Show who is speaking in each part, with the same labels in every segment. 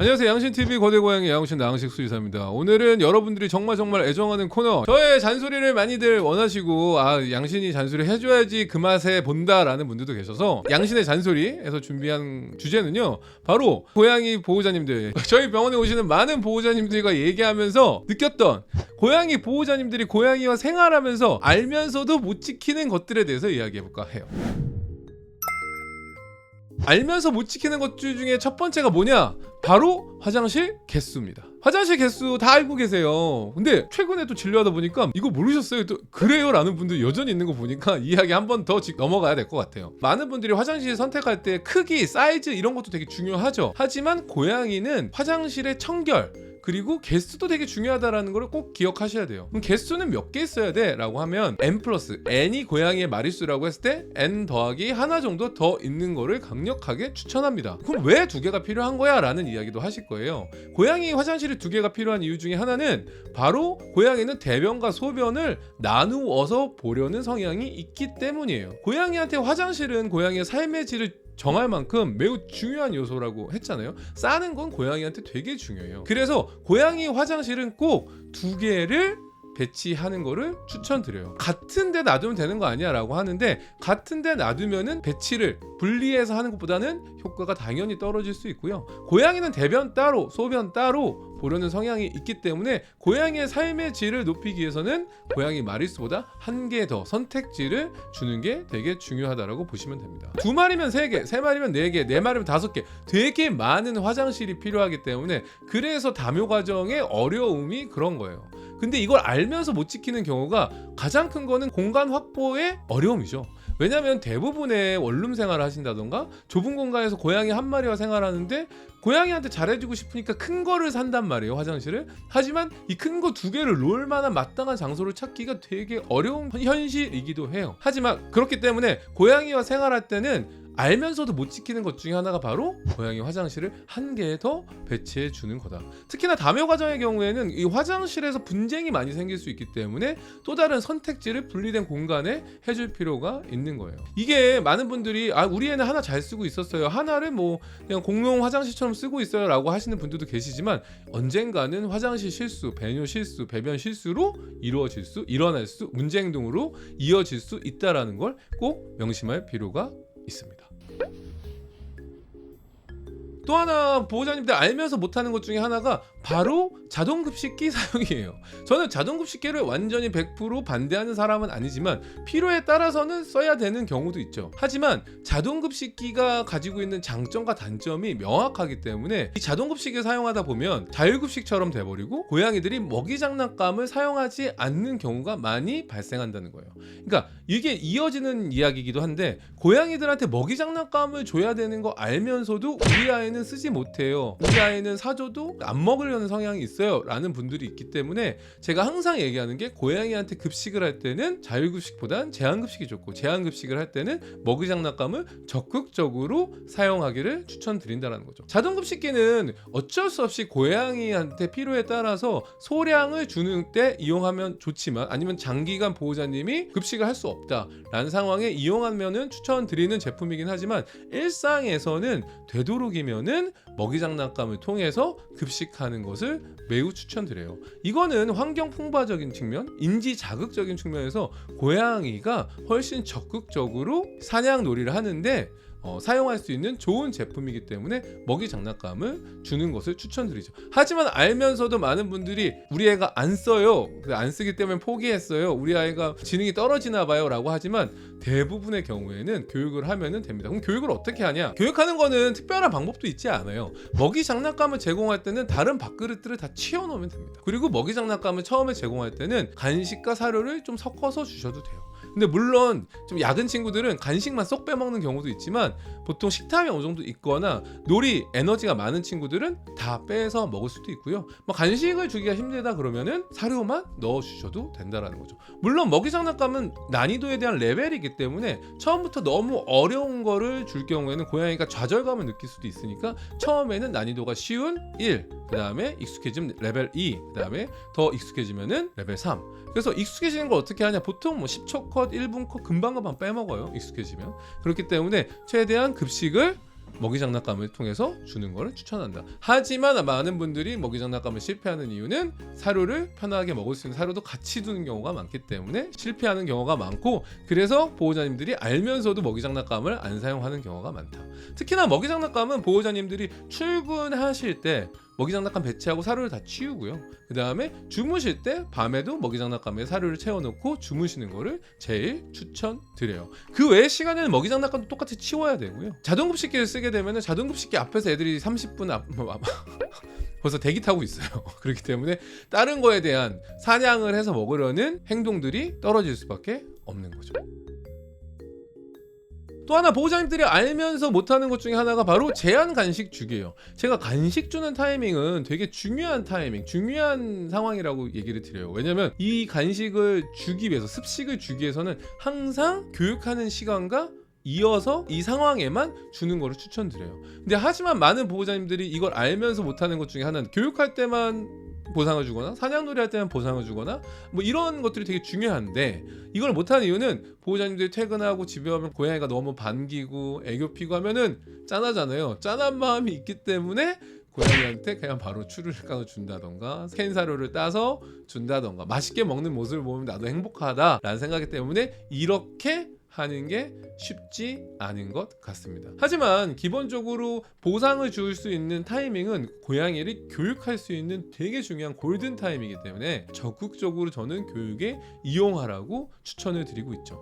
Speaker 1: 안녕하세요. 양신TV 거대고양이 양신 나항식 수의사입니다. 오늘은 여러분들이 정말 애정하는 코너, 저의 잔소리를 많이들 원하시고 양신이 잔소리 해줘야지 그 맛에 본다라는 분들도 계셔서 양신의 잔소리에서 준비한 주제는요, 바로 고양이 보호자님들, 저희 병원에 오시는 많은 보호자님들과 얘기하면서 느꼈던 고양이 보호자님들이 고양이와 생활하면서 알면서도 못 지키는 것들에 대해서 이야기해볼까 해요. 알면서 못 지키는 것 중에 첫 번째가 뭐냐? 바로 화장실 개수입니다. 화장실 개수 다 알고 계세요. 근데 최근에 또 진료하다 보니까 이거 모르셨어요? 또 그래요? 라는 분들 여전히 있는 거 보니까 이야기 한 번 더 넘어가야 될 것 같아요. 많은 분들이 화장실 선택할 때 크기, 사이즈 이런 것도 되게 중요하죠. 하지만 고양이는 화장실의 청결 그리고 개수도 되게 중요하다라는 걸 꼭 기억하셔야 돼요. 그럼 개수는 몇 개 있어야 돼? 라고 하면 n 플러스 n이 고양이의 마리수라고 했을 때 n 더하기 하나 정도 더 있는 거를 강력하게 추천합니다. 그럼 왜 두 개가 필요한 거야? 라는 이야기도 하실 거예요. 고양이 화장실이 두 개가 필요한 이유 중에 하나는 바로 고양이는 대변과 소변을 나누어서 보려는 성향이 있기 때문이에요. 고양이한테 화장실은 고양이의 삶의 질을 정할 만큼 매우 중요한 요소라고 했잖아요. 싸는 건 고양이한테 되게 중요해요. 그래서 고양이 화장실은 꼭 두 개를 배치하는 거를 추천드려요. 같은 데 놔두면 되는 거 아니야 라고 하는데, 같은 데 놔두면은 배치를 분리해서 하는 것보다는 효과가 당연히 떨어질 수 있고요. 고양이는 대변 따로 소변 따로 보려는 성향이 있기 때문에 고양이의 삶의 질을 높이기 위해서는 고양이 마리수보다 한 개 더 선택지를 주는 게 되게 중요하다라고 보시면 됩니다. 두 마리면 세 개, 세 마리면 네 개, 네 마리면 다섯 개, 되게 많은 화장실이 필요하기 때문에, 그래서 다묘 과정의 어려움이 그런 거예요. 근데 이걸 알면서 못 지키는 경우가 가장 큰 거는 공간 확보의 어려움이죠. 왜냐면 대부분의 원룸 생활을 하신다던가 좁은 공간에서 고양이 한 마리와 생활하는데 고양이한테 잘해주고 싶으니까 큰 거를 산단 말이에요, 화장실을. 하지만 이 큰 거 두 개를 놓을 만한 마땅한 장소를 찾기가 되게 어려운 현실이기도 해요. 하지만 그렇기 때문에 고양이와 생활할 때는 알면서도 못 지키는 것 중에 하나가 바로 고양이 화장실을 한 개 더 배치해 주는 거다. 특히나 다묘 과정의 경우에는 이 화장실에서 분쟁이 많이 생길 수 있기 때문에 또 다른 선택지를 분리된 공간에 해줄 필요가 있는 거예요. 이게 많은 분들이 우리 애는 하나 잘 쓰고 있었어요, 하나를 뭐 그냥 공용 화장실처럼 쓰고 있어요 라고 하시는 분들도 계시지만, 언젠가는 화장실 실수, 배뇨 실수, 배변 실수로 일어날 수, 문제 행동으로 이어질 수 있다라는 걸 꼭 명심할 필요가 있습니다. 또 하나 보호자님들 알면서 못하는 것 중에 하나가 바로 자동급식기 사용이에요. 저는 자동급식기를 완전히 100% 반대하는 사람은 아니지만 필요에 따라서는 써야 되는 경우도 있죠. 하지만 자동급식기가 가지고 있는 장점과 단점이 명확하기 때문에 이 자동급식기를 사용하다 보면 자율급식처럼 돼버리고 고양이들이 먹이 장난감을 사용하지 않는 경우가 많이 발생한다는 거예요. 그러니까 이게 이어지는 이야기이기도 한데, 고양이들한테 먹이 장난감을 줘야 되는 거 알면서도 우리 아이는 쓰지 못해요, 우리 아이는 사줘도 안 먹으려는 성향이 있어요 라는 분들이 있기 때문에, 제가 항상 얘기하는 게 고양이한테 급식을 할 때는 자율급식보단 제한급식이 좋고, 제한급식을 할 때는 먹이 장난감을 적극적으로 사용하기를 추천드린다는 거죠. 자동급식기는 어쩔 수 없이 고양이한테 필요에 따라서 소량을 주는 때 이용하면 좋지만, 아니면 장기간 보호자님이 급식을 할 수 없다라는 상황에 이용하면은 추천드리는 제품이긴 하지만, 일상에서는 되도록이면은 먹이 장난감을 통해서 급식하는 것을 매우 추천드려요. 이거는 환경 풍부적인 측면, 인지 자극적인 측면에서 고양이가 훨씬 적극적으로 사냥 놀이를 하는데 사용할 수 있는 좋은 제품이기 때문에 먹이 장난감을 주는 것을 추천드리죠. 하지만 알면서도 많은 분들이 우리 애가 안 써요, 안 쓰기 때문에 포기했어요, 우리 아이가 지능이 떨어지나 봐요 라고 하지만, 대부분의 경우에는 교육을 하면 됩니다. 그럼 교육을 어떻게 하냐? 교육하는 거는 특별한 방법도 있지 않아요. 먹이 장난감을 제공할 때는 다른 밥그릇들을 다 치워놓으면 됩니다. 그리고 먹이 장난감을 처음에 제공할 때는 간식과 사료를 좀 섞어서 주셔도 돼요. 근데 물론 좀 약은 친구들은 간식만 쏙 빼먹는 경우도 있지만, 보통 식탐이 어느 정도 있거나 놀이 에너지가 많은 친구들은 다 빼서 먹을 수도 있고요. 간식을 주기가 힘들다 그러면은 사료만 넣어주셔도 된다라는 거죠. 물론 먹이 장난감은 난이도에 대한 레벨이기 때문에 처음부터 너무 어려운 거를 줄 경우에는 고양이가 좌절감을 느낄 수도 있으니까, 처음에는 난이도가 쉬운 1, 그 다음에 익숙해지면 레벨 2, 그 다음에 더 익숙해지면은 레벨 3. 그래서 익숙해지는 걸 어떻게 하냐? 보통 10초 컷, 1분 컷 금방금방 빼먹어요, 익숙해지면. 그렇기 때문에 최대한 급식을 먹이 장난감을 통해서 주는 것을 추천한다. 하지만 많은 분들이 먹이 장난감을 실패하는 이유는 사료를 편하게 먹을 수 있는 사료도 같이 두는 경우가 많기 때문에 실패하는 경우가 많고, 그래서 보호자님들이 알면서도 먹이 장난감을 안 사용하는 경우가 많다. 특히나 먹이 장난감은 보호자님들이 출근하실 때 먹이 장난감 배치하고 사료를 다 치우고요. 그 다음에 주무실 때 밤에도 먹이 장난감에 사료를 채워놓고 주무시는 거를 제일 추천드려요. 그 외의 시간에는 먹이 장난감도 똑같이 치워야 되고요. 자동급식기를 쓰게 되면 자동급식기 앞에서 애들이 30분 벌써 대기 타고 있어요. 그렇기 때문에 다른 거에 대한 사냥을 해서 먹으려는 행동들이 떨어질 수밖에 없는 거죠. 또 하나 보호자님들이 알면서 못하는 것 중에 하나가 바로 제한 간식 주기예요. 제가 간식 주는 타이밍은 되게 중요한 타이밍, 중요한 상황이라고 얘기를 드려요. 왜냐면 이 간식을 주기 위해서, 습식을 주기 위해서는 항상 교육하는 시간과 이어서 이 상황에만 주는 거를 추천드려요. 근데 하지만 많은 보호자님들이 이걸 알면서 못하는 것 중에 하나는 교육할 때만 보상을 주거나 사냥놀이 할 때만 보상을 주거나 뭐 이런 것들이 되게 중요한데, 이걸 못하는 이유는 보호자님들이 퇴근하고 집에 오면 고양이가 너무 반기고 애교 피고 하면은 짠하잖아요. 짠한 마음이 있기 때문에 고양이한테 그냥 바로 추루를 까서 준다던가 캔 사료를 따서 준다던가 맛있게 먹는 모습을 보면 나도 행복하다라는 생각이기 때문에 이렇게 하는 게 쉽지 않은 것 같습니다. 하지만 기본적으로 보상을 줄 수 있는 타이밍은 고양이를 교육할 수 있는 되게 중요한 골든 타임이기 때문에 적극적으로 저는 교육에 이용하라고 추천을 드리고 있죠.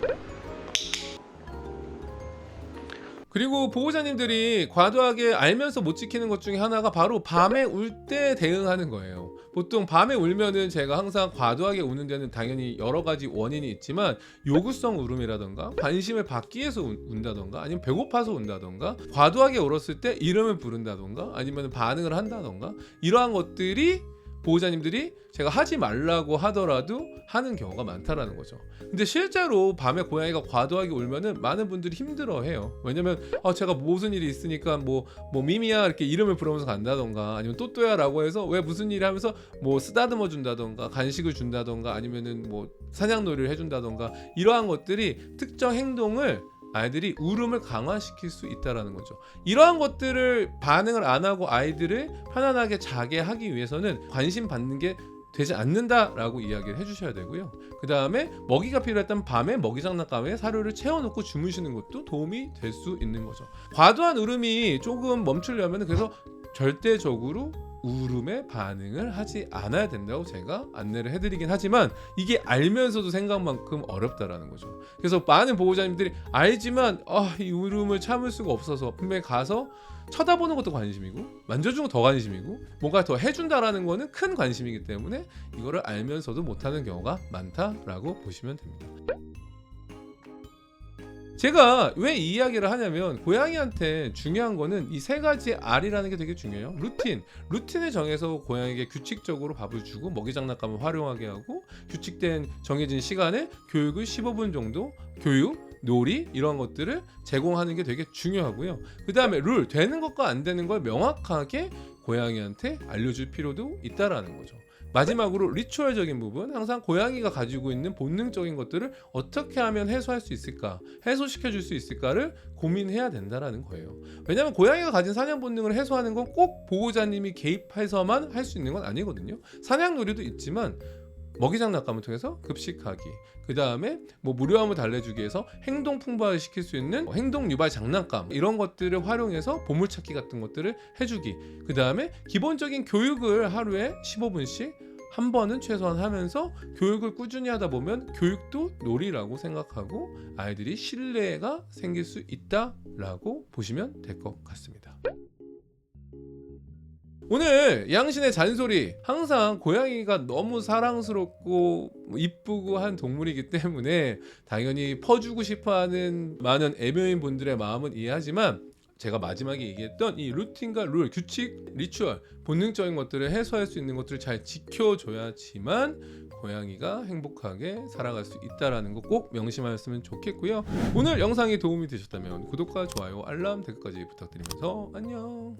Speaker 1: 그리고 보호자님들이 과도하게 알면서 못 지키는 것 중에 하나가 바로 밤에 울 때 대응하는 거예요. 보통 밤에 울면은 제가 항상 과도하게 우는 데는 당연히 여러 가지 원인이 있지만 요구성 울음이라던가 관심을 받기 위해서 운다던가 아니면 배고파서 운다던가 과도하게 울었을 때 이름을 부른다던가 아니면 반응을 한다던가 이러한 것들이 보호자님들이 제가 하지 말라고 하더라도 하는 경우가 많다라는 거죠. 근데 실제로 밤에 고양이가 과도하게 울면은 많은 분들이 힘들어해요. 왜냐면 제가 무슨 일이 있으니까 뭐 미미야 이렇게 이름을 부르면서 간다던가 아니면 또또야라고 해서 왜 무슨 일이 하면서 뭐 쓰다듬어 준다던가 간식을 준다던가 아니면은 뭐 사냥놀이를 해준다던가 이러한 것들이 특정 행동을 아이들이 울음을 강화시킬 수 있다는 거죠. 이러한 것들을 반응을 안 하고 아이들을 편안하게 자게 하기 위해서는 관심 받는 게 되지 않는다라고 이야기를 해주셔야 되고요. 그 다음에 먹이가 필요했다면 밤에 먹이 장난감에 사료를 채워놓고 주무시는 것도 도움이 될 수 있는 거죠. 과도한 울음이 조금 멈추려면 그래서 절대적으로 울음에 반응을 하지 않아야 된다고 제가 안내를 해드리긴 하지만 이게 알면서도 생각만큼 어렵다라는 거죠. 그래서 많은 보호자님들이 알지만 이 울음을 참을 수가 없어서 분명히 가서 쳐다보는 것도 관심이고 만져주는 것도 더 관심이고 뭔가 더 해준다라는 거는 큰 관심이기 때문에 이거를 알면서도 못하는 경우가 많다라고 보시면 됩니다. 제가 왜 이 이야기를 하냐면 고양이한테 중요한 거는 이 세 가지 R이라는 게 되게 중요해요. 루틴을 정해서 고양이에게 규칙적으로 밥을 주고 먹이 장난감을 활용하게 하고 규칙된 정해진 시간에 교육을 15분 정도 놀이 이런 것들을 제공하는 게 되게 중요하고요. 그 다음에 룰, 되는 것과 안 되는 걸 명확하게 고양이한테 알려줄 필요도 있다라는 거죠. 마지막으로 리추얼적인 부분, 항상 고양이가 가지고 있는 본능적인 것들을 어떻게 하면 해소할 수 있을까, 해소시켜 줄 수 있을까를 고민해야 된다라는 거예요. 왜냐하면 고양이가 가진 사냥 본능을 해소하는 건 꼭 보호자님이 개입해서만 할 수 있는 건 아니거든요. 사냥놀이도 있지만 먹이 장난감을 통해서 급식하기, 그 다음에 뭐 무료함을 달래주기 위해서 행동 풍부화를 시킬 수 있는 행동 유발 장난감 이런 것들을 활용해서 보물찾기 같은 것들을 해주기, 그 다음에 기본적인 교육을 하루에 15분씩 한 번은 최소한 하면서 교육을 꾸준히 하다 보면 교육도 놀이라고 생각하고 아이들이 신뢰가 생길 수 있다라고 보시면 될 것 같습니다. 오늘 양신의 잔소리, 항상 고양이가 너무 사랑스럽고 이쁘고 한 동물이기 때문에 당연히 퍼주고 싶어하는 많은 애묘인 분들의 마음은 이해하지만 제가 마지막에 얘기했던 이 루틴과 룰, 규칙, 리추얼, 본능적인 것들을 해소할 수 있는 것들을 잘 지켜줘야지만 고양이가 행복하게 살아갈 수 있다는 거 꼭 명심하셨으면 좋겠고요. 오늘 영상이 도움이 되셨다면 구독과 좋아요, 알람, 댓글까지 부탁드리면서 안녕.